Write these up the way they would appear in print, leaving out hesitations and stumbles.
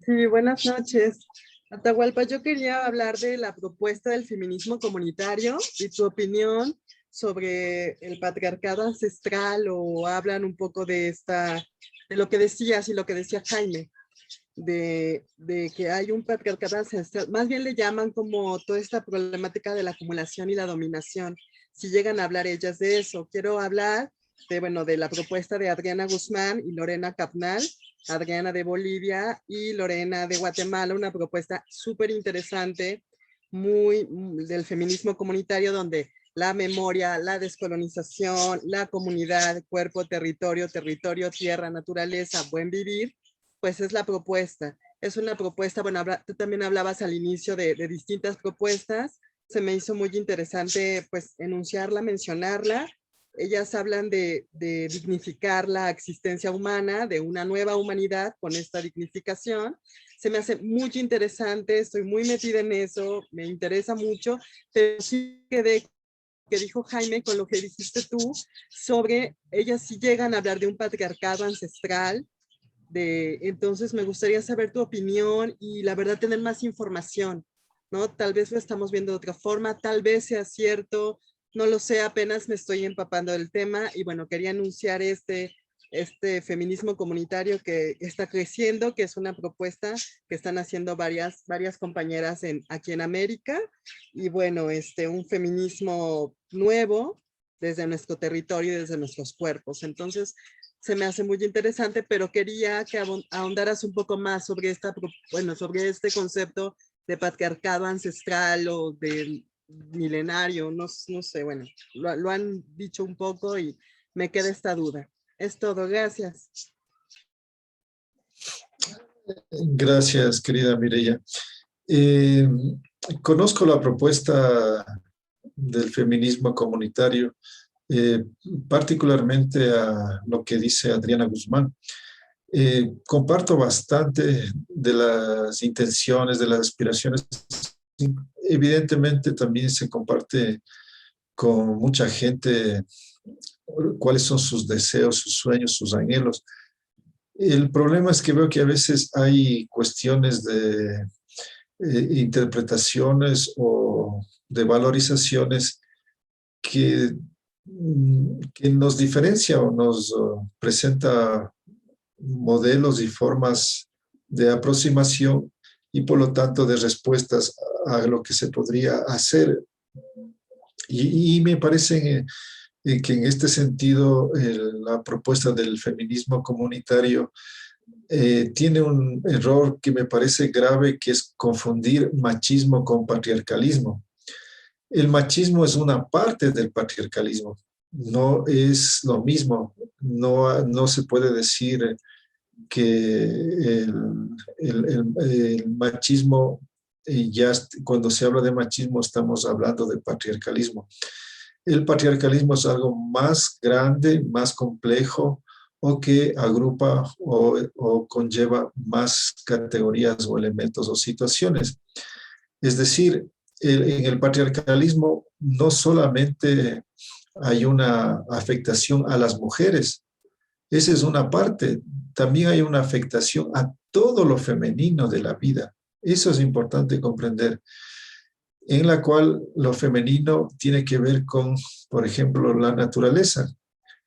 Sí, buenas noches. Atahualpa, yo quería hablar de la propuesta del feminismo comunitario y tu opinión sobre el patriarcado ancestral, o hablan un poco de lo que decías y lo que decía Jaime, de que hay un patriarcado ancestral. Más bien le llaman como toda esta problemática de la acumulación y la dominación. Si llegan a hablar ellas de eso, quiero hablar de la propuesta de Adriana Guzmán y Lorena Capnal, Adriana de Bolivia y Lorena de Guatemala, una propuesta súper interesante, muy del feminismo comunitario, donde la memoria, la descolonización, la comunidad, cuerpo, territorio, territorio, tierra, naturaleza, buen vivir, pues es la propuesta. Es una propuesta, bueno, tú también hablabas al inicio de distintas propuestas, se me hizo muy interesante pues enunciarla, mencionarla. Ellas hablan de dignificar la existencia humana, de una nueva humanidad con esta dignificación. Se me hace muy interesante, estoy muy metida en eso, me interesa mucho, pero sí quedé que dijo Jaime con lo que dijiste tú sobre ellas sí llegan a hablar de un patriarcado ancestral. Entonces me gustaría saber tu opinión y la verdad tener más información, ¿no? Tal vez lo estamos viendo de otra forma, tal vez sea cierto, no lo sé, apenas me estoy empapando del tema y bueno, quería anunciar este feminismo comunitario que está creciendo, que es una propuesta que están haciendo varias compañeras aquí en América, y bueno, un feminismo nuevo desde nuestro territorio y desde nuestros cuerpos. Entonces, se me hace muy interesante, pero quería que ahondaras un poco más sobre sobre este concepto de patriarcado ancestral o del milenario, no sé, bueno, lo han dicho un poco y me queda esta duda. Es todo, gracias. Gracias, querida Mireya. Eh, Conozco la propuesta del feminismo comunitario, eh, particularmente a lo que dice Adriana Guzmán. Comparto bastante de las intenciones, de las aspiraciones. Evidentemente también se comparte con mucha gente cuáles son sus deseos, sus sueños, sus anhelos. El problema es que veo que a veces hay cuestiones de interpretaciones o de valorizaciones que, que nos diferencia o nos presenta modelos y formas de aproximación y por lo tanto de respuestas a lo que se podría hacer. Y me parece que en este sentido la propuesta del feminismo comunitario tiene un error que me parece grave, que es confundir machismo con patriarcalismo. El machismo es una parte del patriarcalismo, no es lo mismo. No se puede decir que el machismo, cuando se habla de machismo estamos hablando de patriarcalismo. El patriarcalismo es algo más grande, más complejo, o que agrupa o conlleva más categorías o elementos o situaciones. Es decir, en el patriarcalismo no solamente hay una afectación a las mujeres, esa es una parte, también hay una afectación a todo lo femenino de la vida. Eso es importante comprender, en la cual lo femenino tiene que ver con, por ejemplo, la naturaleza,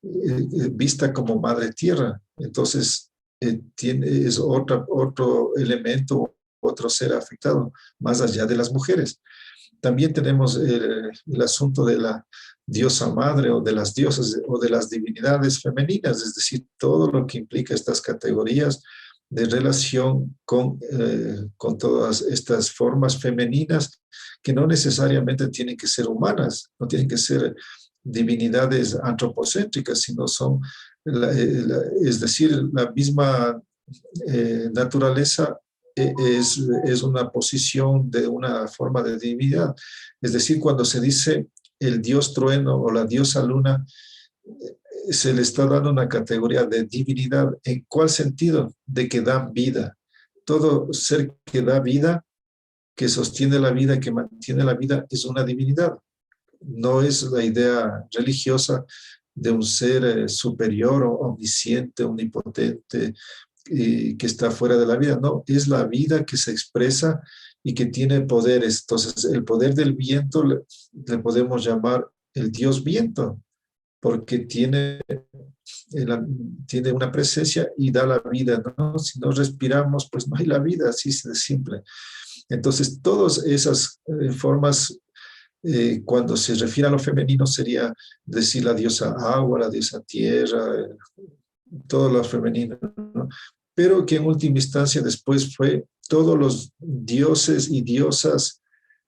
vista como madre tierra. Entonces, es otro elemento, otro ser afectado, más allá de las mujeres. También tenemos el asunto de la diosa madre o de las diosas o de las divinidades femeninas, es decir, todo lo que implica estas categorías de relación con todas estas formas femeninas que no necesariamente tienen que ser humanas, no tienen que ser divinidades antropocéntricas, sino son, es decir, la misma naturaleza es una posición de una forma de divinidad. Es decir, cuando se dice el dios trueno o la diosa luna, se le está dando una categoría de divinidad. ¿En cuál sentido? De que da vida. Todo ser que da vida, que sostiene la vida, que mantiene la vida, es una divinidad. No es la idea religiosa de un ser superior o omnisciente, omnipotente, que está fuera de la vida, no, es la vida que se expresa y que tiene poderes. Entonces, el poder del viento le podemos llamar el Dios viento, porque tiene una presencia y da la vida, ¿no? Si no respiramos, pues no hay la vida, así de simple. Entonces, todas esas formas, cuando se refiere a lo femenino, sería decir la diosa agua, la diosa tierra, todo lo femenino, ¿no? Pero que en última instancia después fue todos los dioses y diosas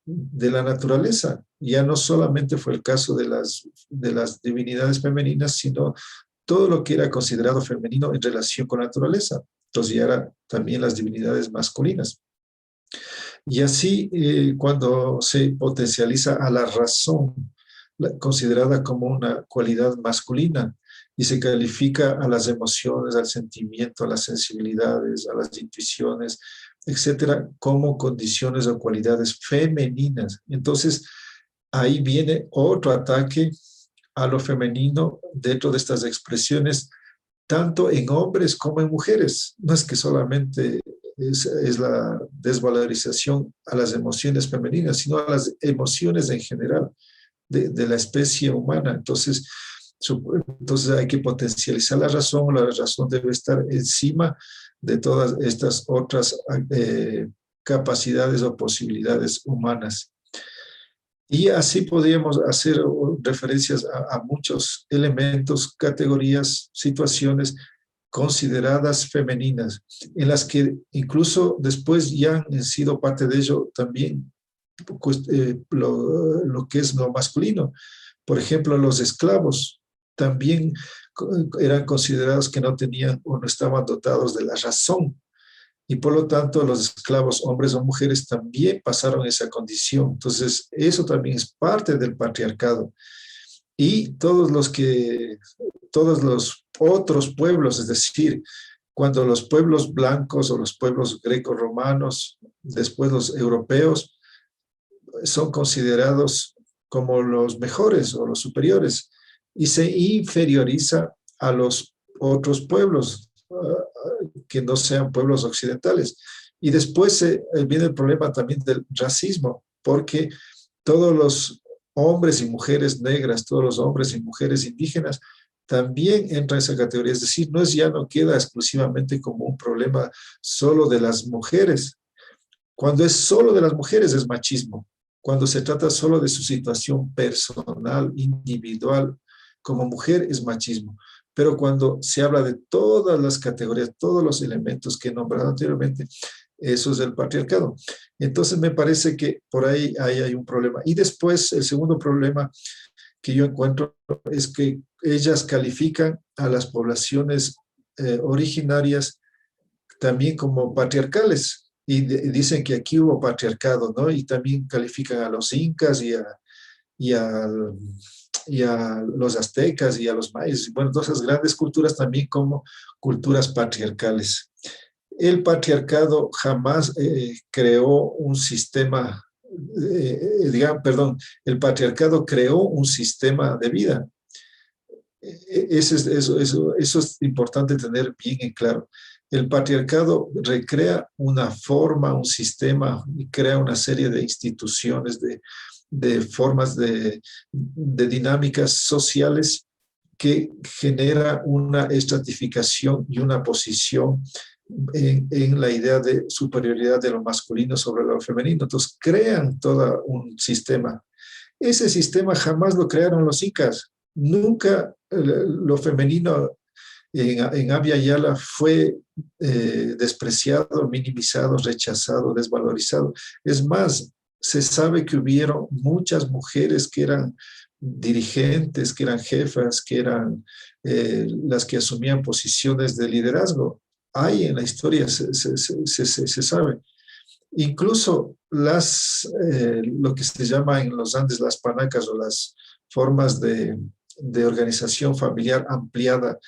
de la naturaleza. Ya no solamente fue el caso de las divinidades femeninas, sino todo lo que era considerado femenino en relación con la naturaleza. Entonces ya eran también las divinidades masculinas. Y así, cuando se potencializa a la razón, considerada como una cualidad masculina, y se califica a las emociones, al sentimiento, a las sensibilidades, a las intuiciones, etcétera, como condiciones o cualidades femeninas. Entonces, ahí viene otro ataque a lo femenino dentro de estas expresiones, tanto en hombres como en mujeres. No es que solamente es la desvalorización a las emociones femeninas, sino a las emociones en general de la especie humana. Entonces hay que potencializar la razón debe estar encima de todas estas otras capacidades o posibilidades humanas. Y así podríamos hacer referencias a muchos elementos, categorías, situaciones consideradas femeninas, en las que incluso después ya han sido parte de ello también lo que es lo masculino. Por ejemplo, los esclavos también eran considerados que no tenían o no estaban dotados de la razón. Y por lo tanto, los esclavos, hombres o mujeres, también pasaron esa condición. Entonces, eso también es parte del patriarcado. Y todos los otros pueblos, es decir, cuando los pueblos blancos o los pueblos greco-romanos, después los europeos, son considerados como los mejores o los superiores y se inferioriza a los otros pueblos que no sean pueblos occidentales. Y después viene el problema también del racismo, porque todos los hombres y mujeres negras, todos los hombres y mujeres indígenas también entran en esa categoría. Es decir, ya no queda exclusivamente como un problema solo de las mujeres. Cuando es solo de las mujeres es machismo. Cuando se trata solo de su situación personal, individual, como mujer es machismo. Pero cuando se habla de todas las categorías, todos los elementos que he nombrado anteriormente, eso es el patriarcado. Entonces me parece que por ahí hay un problema. Y después el segundo problema que yo encuentro es que ellas califican a las poblaciones originarias también como patriarcales. Y dicen que aquí hubo patriarcado, ¿no? Y también califican a los incas y a los aztecas y a los mayas, bueno, todas esas grandes culturas también como culturas patriarcales. El patriarcado jamás creó un sistema, el patriarcado creó un sistema de vida. Eso es importante tener bien en claro. El patriarcado recrea una forma, un sistema, y crea una serie de instituciones, de formas de dinámicas sociales que genera una estratificación y una posición en la idea de superioridad de lo masculino sobre lo femenino. Entonces crean todo un sistema. Ese sistema jamás lo crearon los incas. Nunca lo femenino en Abya Yala fue despreciado, minimizado, rechazado, desvalorizado. Es más, se sabe que hubieron muchas mujeres que eran dirigentes, que eran jefas, que eran las que asumían posiciones de liderazgo. Hay en la historia, se sabe. Incluso lo que se llama en los Andes las panacas o las formas de organización familiar ampliada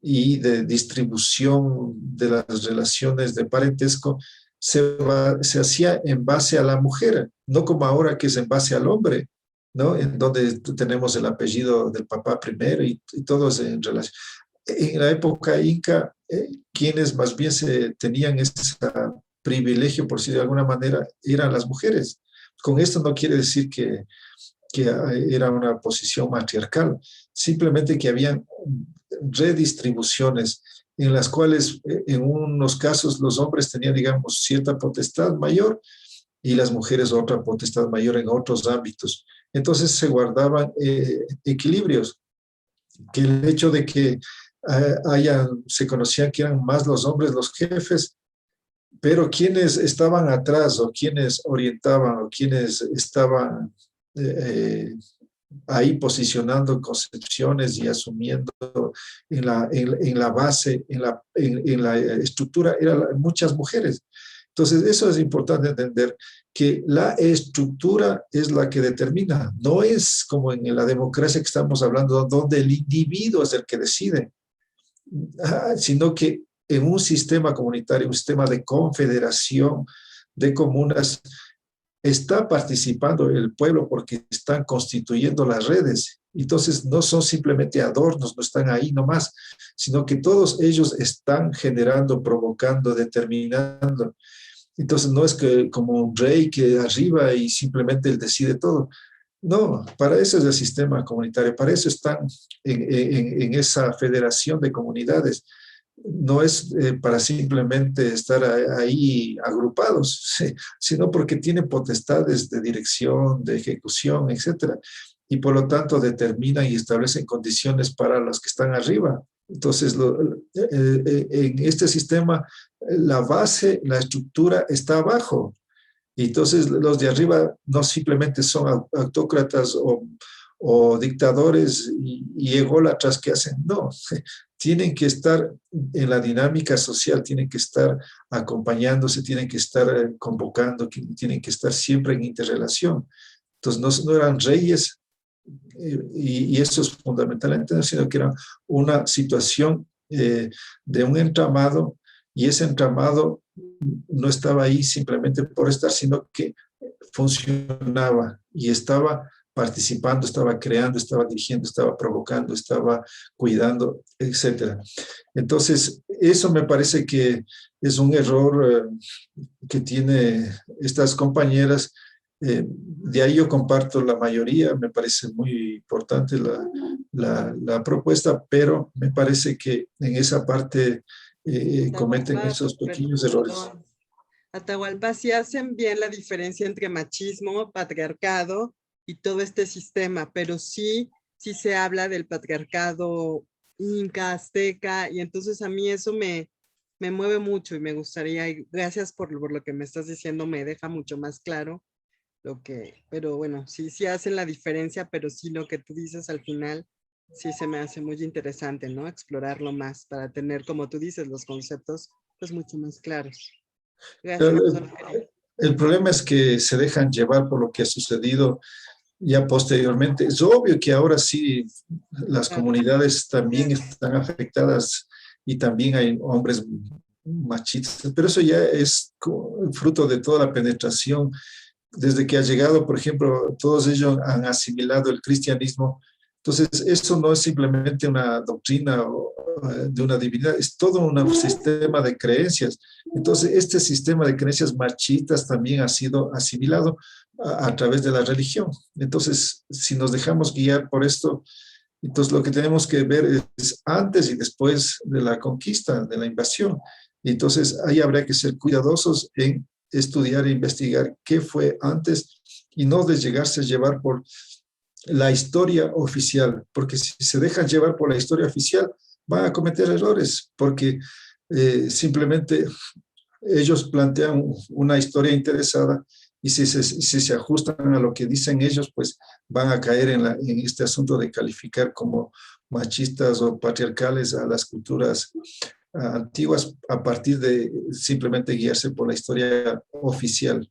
y de distribución de las relaciones de parentesco se hacía en base a la mujer, no como ahora que es en base al hombre, ¿no? En donde tenemos el apellido del papá primero y todos en relación. En la época inca quienes más bien tenían ese privilegio, por decirlo de alguna manera, eran las mujeres. Con esto no quiere decir que era una posición matriarcal, simplemente que habían redistribuciones en las cuales en unos casos los hombres tenían, digamos, cierta potestad mayor y las mujeres otra potestad mayor en otros ámbitos. Entonces se guardaban equilibrios, que el hecho de que se conocían que eran más los hombres los jefes, pero quienes estaban atrás o quienes orientaban o quienes estaban ahí posicionando concepciones y asumiendo en la base, en la estructura, eran muchas mujeres. Entonces, eso es importante entender, que la estructura es la que determina, no es como en la democracia que estamos hablando, donde el individuo es el que decide, sino que en un sistema comunitario, un sistema de confederación de comunas, está participando el pueblo porque están constituyendo las redes. Entonces, no son simplemente adornos, no están ahí nomás, sino que todos ellos están generando, provocando, determinando. Entonces, no es que como un rey que arriba y simplemente él decide todo. No, para eso es el sistema comunitario, para eso están en esa federación de comunidades. No es para simplemente estar ahí agrupados, sí, sino porque tiene potestades de dirección, de ejecución, etcétera. Y por lo tanto determinan y establecen condiciones para los que están arriba. Entonces, en este sistema, la base, la estructura está abajo. Y entonces los de arriba no simplemente son autócratas o dictadores y ególatras que hacen, no, tienen que estar en la dinámica social, tienen que estar acompañándose, tienen que estar convocando, tienen que estar siempre en interrelación. Entonces no eran reyes, y eso es fundamentalmente, sino que era una situación de un entramado, y ese entramado no estaba ahí simplemente por estar, sino que funcionaba y estaba participando, estaba creando, estaba dirigiendo, estaba provocando, estaba cuidando, etcétera. Entonces, eso me parece que es un error que tiene estas compañeras. De ahí yo comparto la mayoría, me parece muy importante la propuesta, pero me parece que en esa parte cometen Atahualpa, esos pequeños errores. perdón. Atahualpa, sí hacen bien la diferencia entre machismo, patriarcado y todo este sistema, pero sí se habla del patriarcado inca, azteca, y entonces a mí eso me mueve mucho y me gustaría, y gracias por lo que me estás diciendo, me deja mucho más claro pero bueno, sí hacen la diferencia, pero sí lo que tú dices al final, sí se me hace muy interesante, ¿no? Explorarlo más para tener, como tú dices, los conceptos pues mucho más claros. Gracias. El problema es que se dejan llevar por lo que ha sucedido ya posteriormente. Es obvio que ahora sí las comunidades también están afectadas y también hay hombres machistas, pero eso ya es fruto de toda la penetración. Desde que ha llegado, por ejemplo, todos ellos han asimilado el cristianismo. Entonces, eso no es simplemente una doctrina de una divinidad, es todo un sistema de creencias. Entonces, este sistema de creencias machistas también ha sido asimilado a través de la religión. Entonces, si nos dejamos guiar por esto, entonces lo que tenemos que ver es antes y después de la conquista, de la invasión. Y entonces, ahí habrá que ser cuidadosos en estudiar e investigar qué fue antes y no de llegarse a llevar por la historia oficial, porque si se dejan llevar por la historia oficial van a cometer errores, porque simplemente ellos plantean una historia interesada y si se ajustan a lo que dicen ellos, pues van a caer en este asunto de calificar como machistas o patriarcales a las culturas antiguas a partir de simplemente guiarse por la historia oficial.